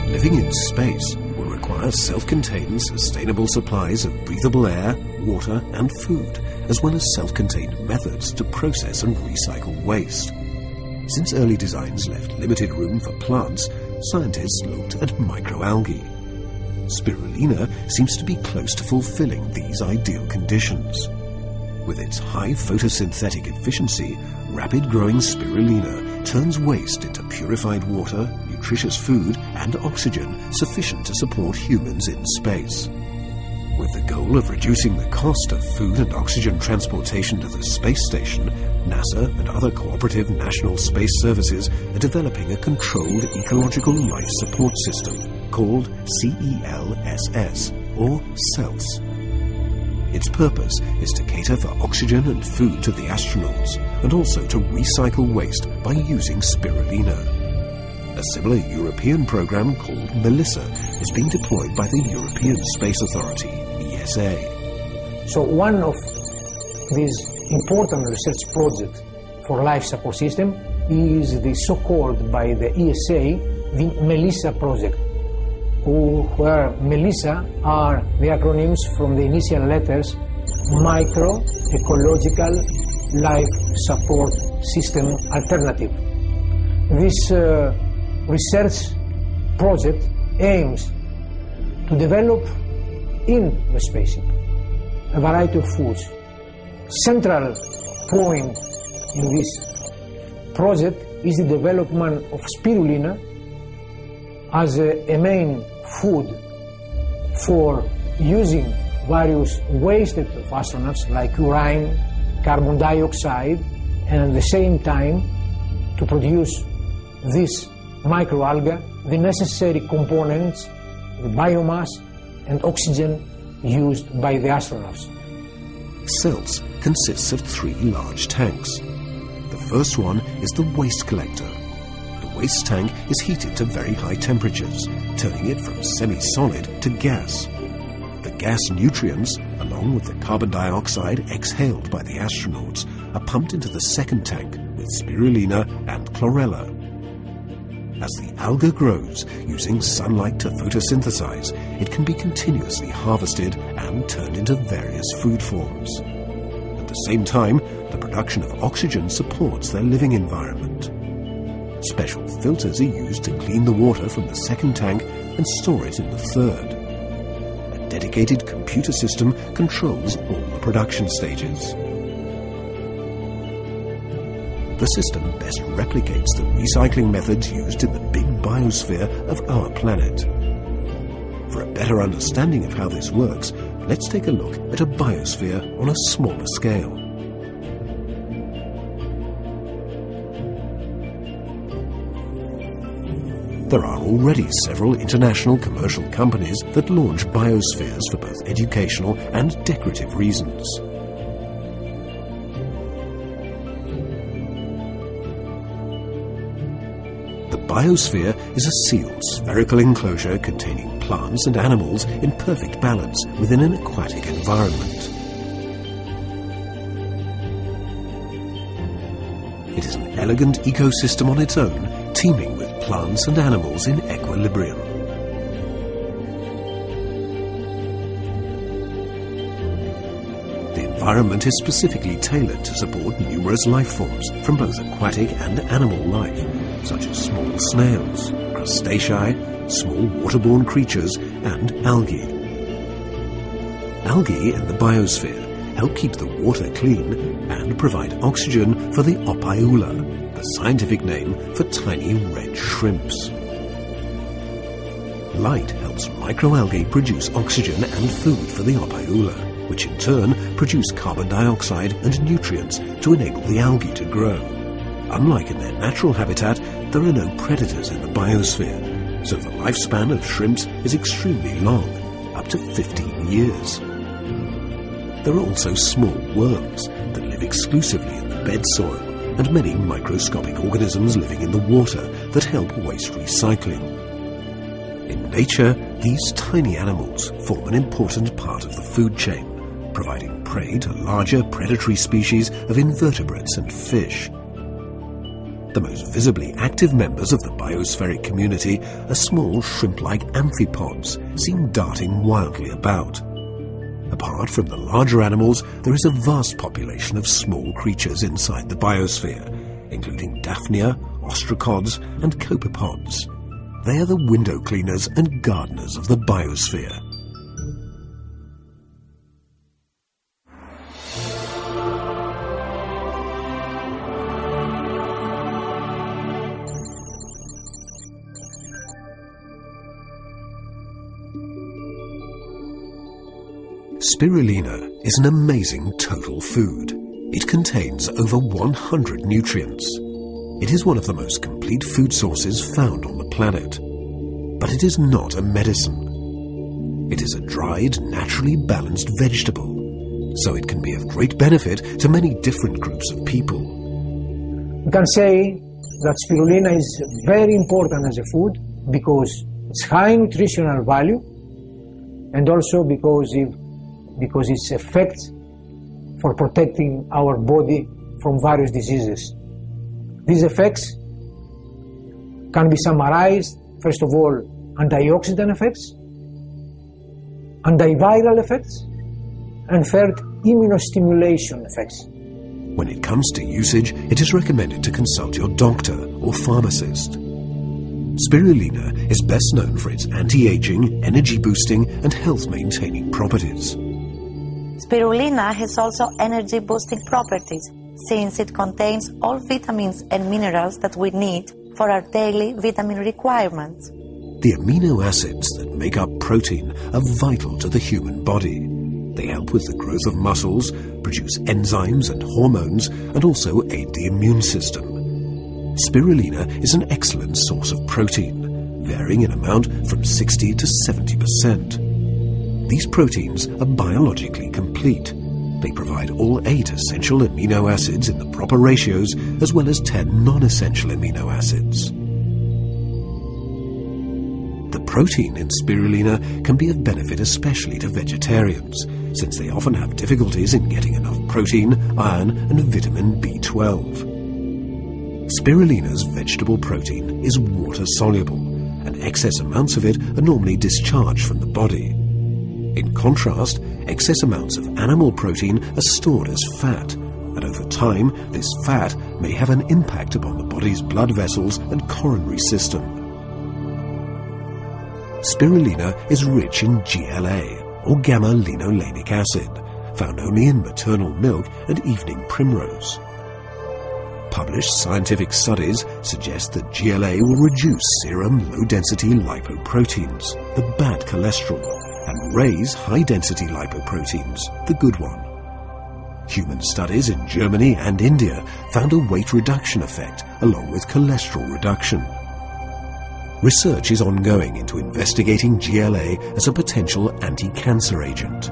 living in space will require self-contained, sustainable supplies of breathable air, water and food, as well as self-contained methods to process and recycle waste. Since early designs left limited room for plants, scientists looked at microalgae. Spirulina seems to be close to fulfilling these ideal conditions. With its high photosynthetic efficiency, rapid-growing spirulina turns waste into purified water, nutritious food and oxygen sufficient to support humans in space. With the goal of reducing the cost of food and oxygen transportation to the space station, NASA and other cooperative national space services are developing a controlled ecological life support system called CELSS, or CELS. Its purpose is to cater for oxygen and food to the astronauts, and also to recycle waste by using spirulina. A similar European program called MELISSA is being deployed by the European Space Authority, ESA. So one of these important research projects for life support system is the so-called by the ESA, the MELISSA project, where MELISSA are the acronyms from the initial letters Micro Ecological Life Support System Alternative. This research project aims to develop in the spaceship a variety of foods. Central point in this project is the development of spirulina as a main food for using various wastes of astronauts like urine, carbon dioxide, and at the same time to produce this microalga, the necessary components, the biomass and oxygen used by the astronauts. CELS consists of 3 large tanks. The first one is the waste collector. The waste tank is heated to very high temperatures, turning it from semi-solid to gas. The gas nutrients, along with the carbon dioxide exhaled by the astronauts, are pumped into the second tank with spirulina and chlorella. As the alga grows, using sunlight to photosynthesize, it can be continuously harvested and turned into various food forms. At the same time, the production of oxygen supports their living environment. Special filters are used to clean the water from the second tank and store it in the third. A dedicated computer system controls all the production stages. The system best replicates the recycling methods used in the big biosphere of our planet. For a better understanding of how this works, let's take a look at a biosphere on a smaller scale. There are already several international commercial companies that launch biospheres for both educational and decorative reasons. The biosphere is a sealed spherical enclosure containing plants and animals in perfect balance within an aquatic environment. It is an elegant ecosystem on its own, teeming with plants and animals in equilibrium. The environment is specifically tailored to support numerous life forms from both aquatic and animal life, such as small snails, crustacea, small waterborne creatures, and algae. Algae in the biosphere help keep the water clean and provide oxygen for the opaiula, the scientific name for tiny red shrimps. Light helps microalgae produce oxygen and food for the opaiula, which in turn produce carbon dioxide and nutrients to enable the algae to grow. Unlike in their natural habitat, there are no predators in the biosphere, so the lifespan of shrimps is extremely long, up to 15 years. There are also small worms that live exclusively in the bed soil, and many microscopic organisms living in the water that help waste recycling. In nature, these tiny animals form an important part of the food chain, providing prey to larger predatory species of invertebrates and fish. The most visibly active members of the biospheric community are small shrimp-like amphipods seen darting wildly about. Apart from the larger animals, there is a vast population of small creatures inside the biosphere, including Daphnia, ostracods and copepods. They are the window cleaners and gardeners of the biosphere. Spirulina is an amazing total food. It contains over 100 nutrients. It is one of the most complete food sources found on the planet. But it is not a medicine. It is a dried, naturally balanced vegetable, so it can be of great benefit to many different groups of people. We can say that spirulina is very important as a food because it's high nutritional value and also because its effects for protecting our body from various diseases. These effects can be summarized, first of all, antioxidant effects, antiviral effects, and third, immunostimulation effects. When it comes to usage, it is recommended to consult your doctor or pharmacist. Spirulina is best known for its anti-aging, energy-boosting, and health-maintaining properties. Spirulina has also energy-boosting properties, since it contains all vitamins and minerals that we need for our daily vitamin requirements. The amino acids that make up protein are vital to the human body. They help with the growth of muscles, produce enzymes and hormones, and also aid the immune system. Spirulina is an excellent source of protein, varying in amount from 60 to 70%. These proteins are biologically complete. They provide all 8 essential amino acids in the proper ratios, as well as 10 non-essential amino acids. The protein in spirulina can be of benefit especially to vegetarians, since they often have difficulties in getting enough protein, iron, and vitamin B12. Spirulina's vegetable protein is water-soluble, and excess amounts of it are normally discharged from the body. In contrast, excess amounts of animal protein are stored as fat, and over time this fat may have an impact upon the body's blood vessels and coronary system. Spirulina is rich in GLA, or gamma-linolenic acid, found only in maternal milk and evening primrose. Published scientific studies suggest that GLA will reduce serum low-density lipoproteins, the bad cholesterol, and raise high-density lipoproteins, the good one. Human studies in Germany and India found a weight reduction effect along with cholesterol reduction. Research is ongoing into investigating GLA as a potential anti-cancer agent.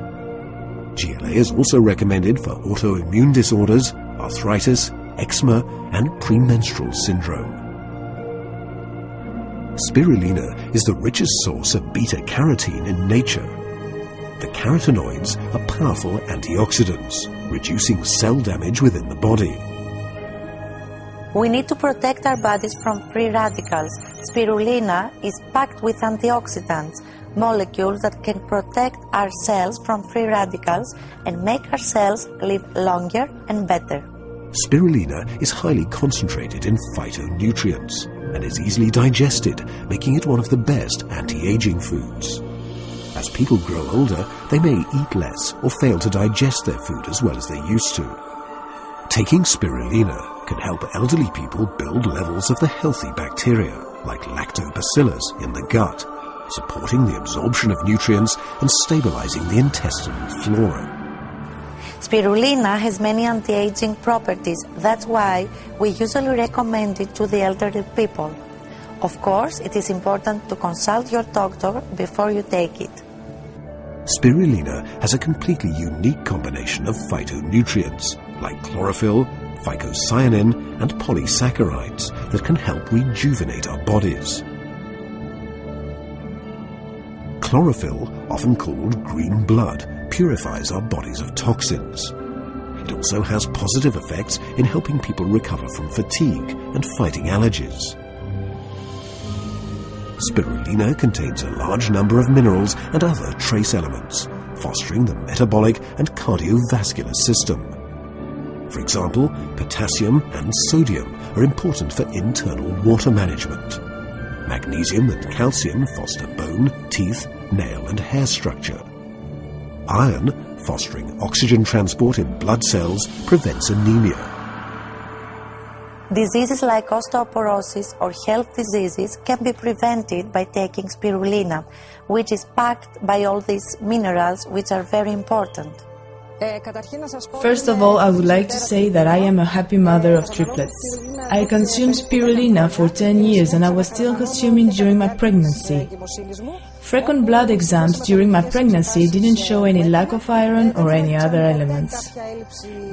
GLA is also recommended for autoimmune disorders, arthritis, eczema, and premenstrual syndrome. Spirulina is the richest source of beta-carotene in nature. The carotenoids are powerful antioxidants, reducing cell damage within the body. We need to protect our bodies from free radicals. Spirulina is packed with antioxidants, molecules that can protect our cells from free radicals and make our cells live longer and better. Spirulina is highly concentrated in phytonutrients and is easily digested, making it one of the best anti-aging foods. As people grow older, they may eat less or fail to digest their food as well as they used to. Taking spirulina can help elderly people build levels of the healthy bacteria, like lactobacillus, in the gut, supporting the absorption of nutrients and stabilizing the intestinal flora. Spirulina has many anti-aging properties. That's why we usually recommend it to the elderly people. Of course, it is important to consult your doctor before you take it. Spirulina has a completely unique combination of phytonutrients like chlorophyll, phycocyanin, and polysaccharides that can help rejuvenate our bodies. Chlorophyll, often called green blood, purifies our bodies of toxins. It also has positive effects in helping people recover from fatigue and fighting allergies. Spirulina contains a large number of minerals and other trace elements, fostering the metabolic and cardiovascular system. For example, potassium and sodium are important for internal water management. Magnesium and calcium foster bone, teeth, nail and hair structure. Iron, fostering oxygen transport in blood cells, prevents anemia. Diseases like osteoporosis or health diseases can be prevented by taking spirulina, which is packed by all these minerals which are very important. First of all, I would like to say that I am a happy mother of triplets. I consumed spirulina for 10 years and I was still consuming during my pregnancy. Frequent blood exams during my pregnancy didn't show any lack of iron or any other elements.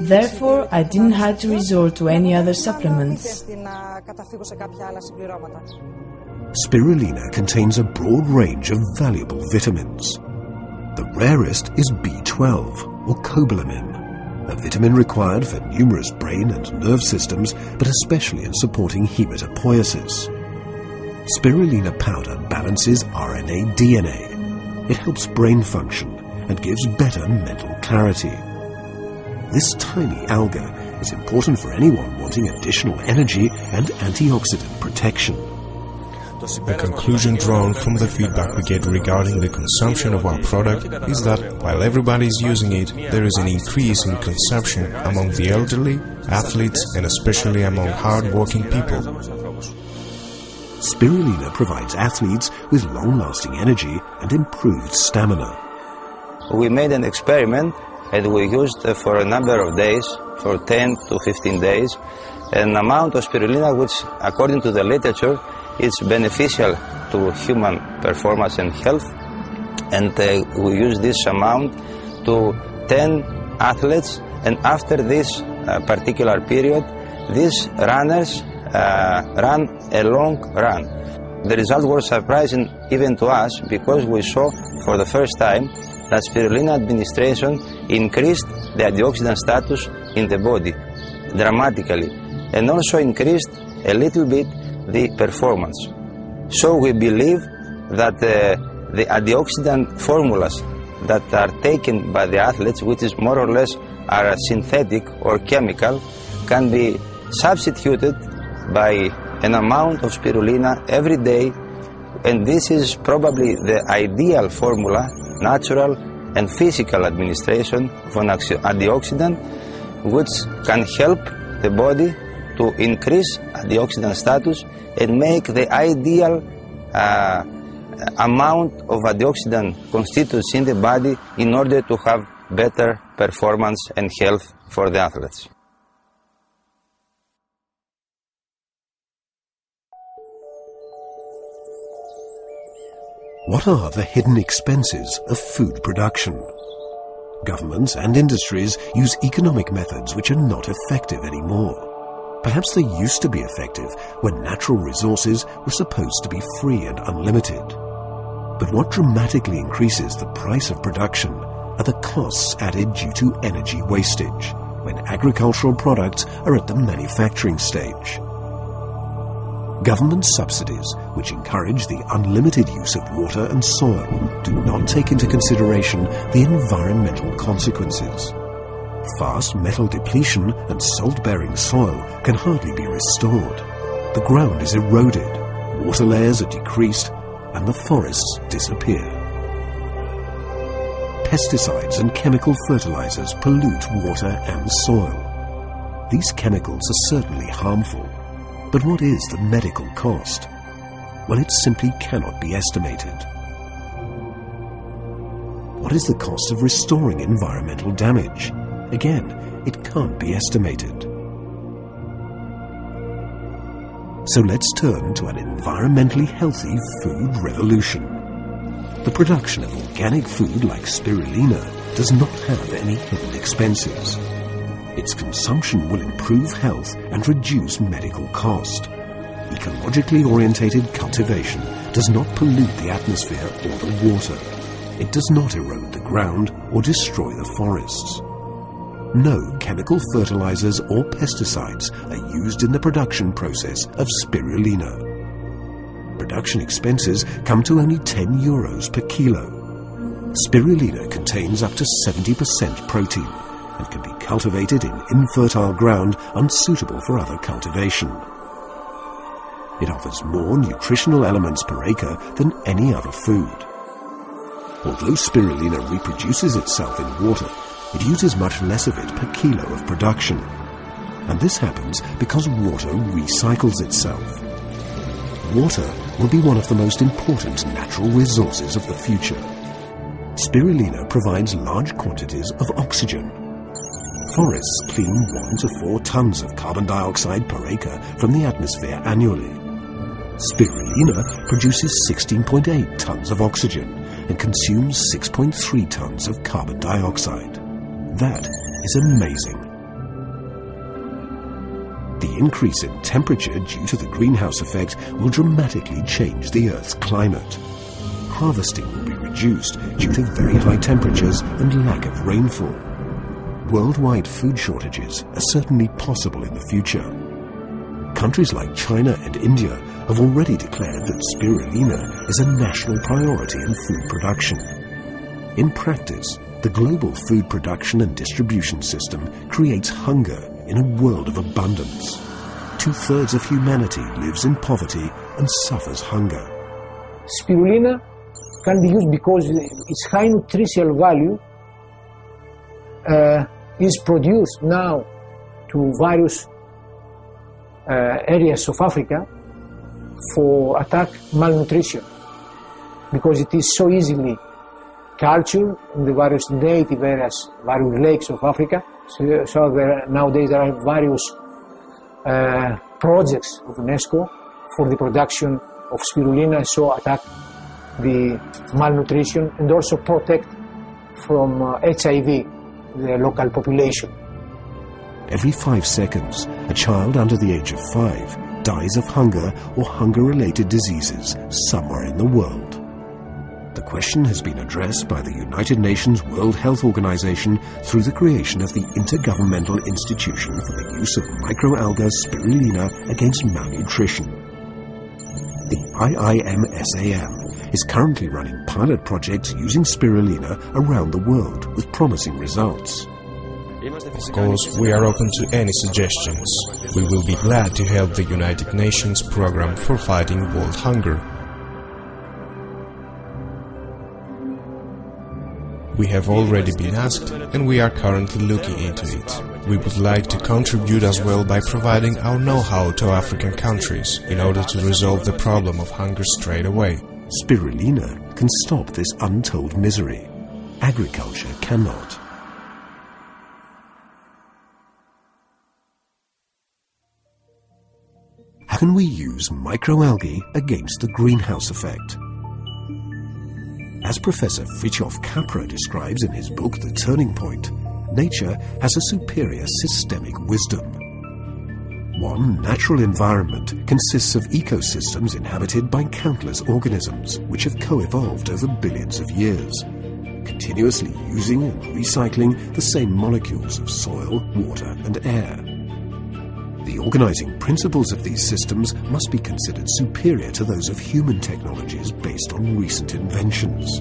Therefore, I didn't have to resort to any other supplements. Spirulina contains a broad range of valuable vitamins. The rarest is B12, or cobalamin, a vitamin required for numerous brain and nerve systems, but especially in supporting hematopoiesis. Spirulina powder balances RNA-DNA. It helps brain function and gives better mental clarity. This tiny alga is important for anyone wanting additional energy and antioxidant protection. The conclusion drawn from the feedback we get regarding the consumption of our product is that while everybody is using it, there is an increase in consumption among the elderly, athletes, and especially among hard-working people. Spirulina provides athletes with long-lasting energy and improved stamina. We made an experiment and we used for a number of days, for 10 to 15 days, an amount of spirulina which, according to the literature, is beneficial to human performance and health. And we use this amount to 10 athletes, and after this particular period, these runners ran a long run. The result was surprising even to us because we saw for the first time that spirulina administration increased the antioxidant status in the body dramatically and also increased a little bit the performance. So we believe that the antioxidant formulas that are taken by the athletes, which is more or less are synthetic or chemical, can be substituted by an amount of spirulina every day, and this is probably the ideal formula, natural and physical administration of an antioxidant, which can help the body to increase antioxidant status and make the ideal amount of antioxidant constitutes in the body in order to have better performance and health for the athletes. What are the hidden expenses of food production? Governments and industries use economic methods which are not effective anymore. Perhaps they used to be effective when natural resources were supposed to be free and unlimited. But what dramatically increases the price of production are the costs added due to energy wastage, when agricultural products are at the manufacturing stage. Government subsidies, which encourage the unlimited use of water and soil, do not take into consideration the environmental consequences. Fast metal depletion and salt-bearing soil can hardly be restored. The ground is eroded, water layers are decreased, and the forests disappear. Pesticides and chemical fertilizers pollute water and soil. These chemicals are certainly harmful. But what is the medical cost? Well, it simply cannot be estimated. What is the cost of restoring environmental damage? Again, it can't be estimated. So let's turn to an environmentally healthy food revolution. The production of organic food like spirulina does not have any hidden expenses. Its consumption will improve health and reduce medical cost. Ecologically orientated cultivation does not pollute the atmosphere or the water. It does not erode the ground or destroy the forests. no chemical fertilizers or pesticides are used in the production process of spirulina. Production expenses come to only €10 per kilo. Spirulina contains up to 70% protein and can be cultivated in infertile ground unsuitable for other cultivation. It offers more nutritional elements per acre than any other food. Although spirulina reproduces itself in water, it uses much less of it per kilo of production. And this happens because water recycles itself. Water will be one of the most important natural resources of the future. Spirulina provides large quantities of oxygen. Forests clean 1 to 4 tons of carbon dioxide per acre from the atmosphere annually. Spirulina produces 16.8 tons of oxygen and consumes 6.3 tons of carbon dioxide. That is amazing. The increase in temperature due to the greenhouse effect will dramatically change the Earth's climate. Harvesting will be reduced due to very high temperatures and lack of rainfall. Worldwide food shortages are certainly possible in the future. Countries like China and India have already declared that spirulina is a national priority in food production. In practice, the global food production and distribution system creates hunger in a world of abundance. 2/3 of humanity lives in poverty and suffers hunger. Spirulina can be used because its high nutritional value is produced now to various areas of Africa for attack malnutrition, because it is so easily cultured in the various native areas, various lakes of Africa. So nowadays there are various projects of UNESCO for the production of spirulina, so attack the malnutrition and also protect from HIV the local population. Every 5 seconds, a child under the age of 5 dies of hunger or hunger-related diseases somewhere in the world. The question has been addressed by the United Nations World Health Organization through the creation of the Intergovernmental Institution for the Use of Microalga Spirulina Against Malnutrition. The IIMSAM is currently running pilot projects using spirulina around the world with promising results. Of course, we are open to any suggestions. We will be glad to help the United Nations program for fighting world hunger. We have already been asked, and we are currently looking into it. We would like to contribute as well by providing our know-how to African countries in order to resolve the problem of hunger straight away. Spirulina can stop this untold misery. Agriculture cannot. How can we use microalgae against the greenhouse effect? As Professor Fritjof Capra describes in his book The Turning Point, nature has a superior systemic wisdom. One natural environment consists of ecosystems inhabited by countless organisms which have co-evolved over billions of years, continuously using and recycling the same molecules of soil, water and air. The organizing principles of these systems must be considered superior to those of human technologies based on recent inventions.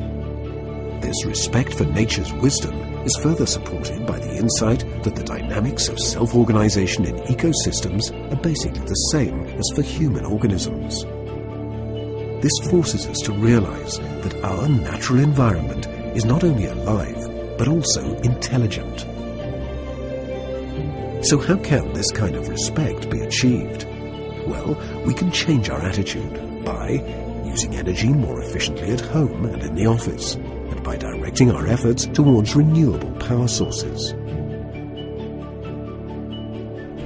This respect for nature's wisdom is further supported by the insight that the dynamics of self-organization in ecosystems are basically the same as for human organisms. This forces us to realize that our natural environment is not only alive, but also intelligent. So how can this kind of respect be achieved? Well, we can change our attitude by using energy more efficiently at home and in the office, and by directing our efforts towards renewable power sources.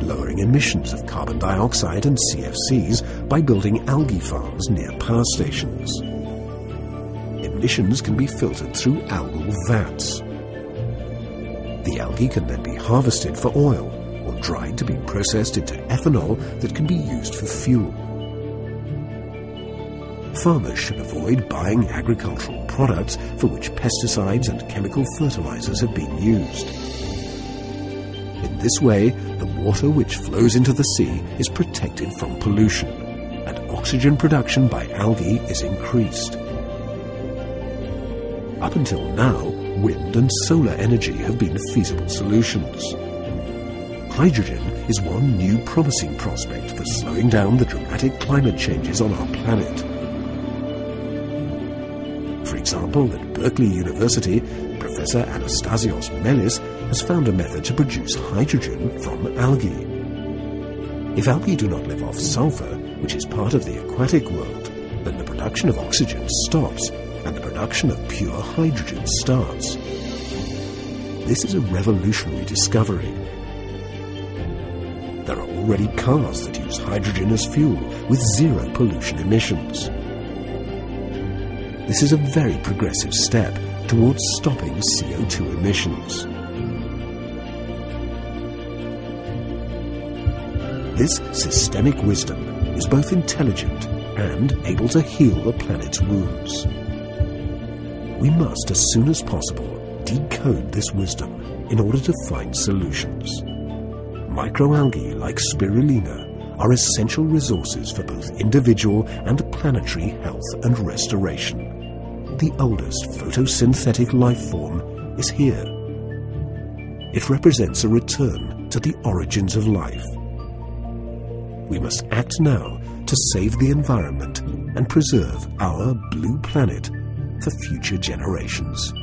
Lowering emissions of carbon dioxide and CFCs by building algae farms near power stations. Emissions can be filtered through algal vats. The algae can then be harvested for oil, or dried to be processed into ethanol that can be used for fuel. Farmers should avoid buying agricultural products for which pesticides and chemical fertilizers have been used. this way, the water which flows into the sea is protected from pollution, and oxygen production by algae is increased. Up until now, wind and solar energy have been feasible solutions. Hydrogen is one new promising prospect for slowing down the dramatic climate changes on our planet. For example, at Berkeley University, Professor Anastasios Melis has found a method to produce hydrogen from algae. If algae do not live off sulfur, which is part of the aquatic world, then the production of oxygen stops and the production of pure hydrogen starts. This is a revolutionary discovery. There are already cars that use hydrogen as fuel with zero pollution emissions. This is a very progressive step towards stopping CO2 emissions. This systemic wisdom is both intelligent and able to heal the planet's wounds. We must, as soon as possible, decode this wisdom in order to find solutions. Microalgae like spirulina are essential resources for both individual and planetary health and restoration. The oldest photosynthetic life form is here. It represents a return to the origins of life. We must act now to save the environment and preserve our blue planet for future generations.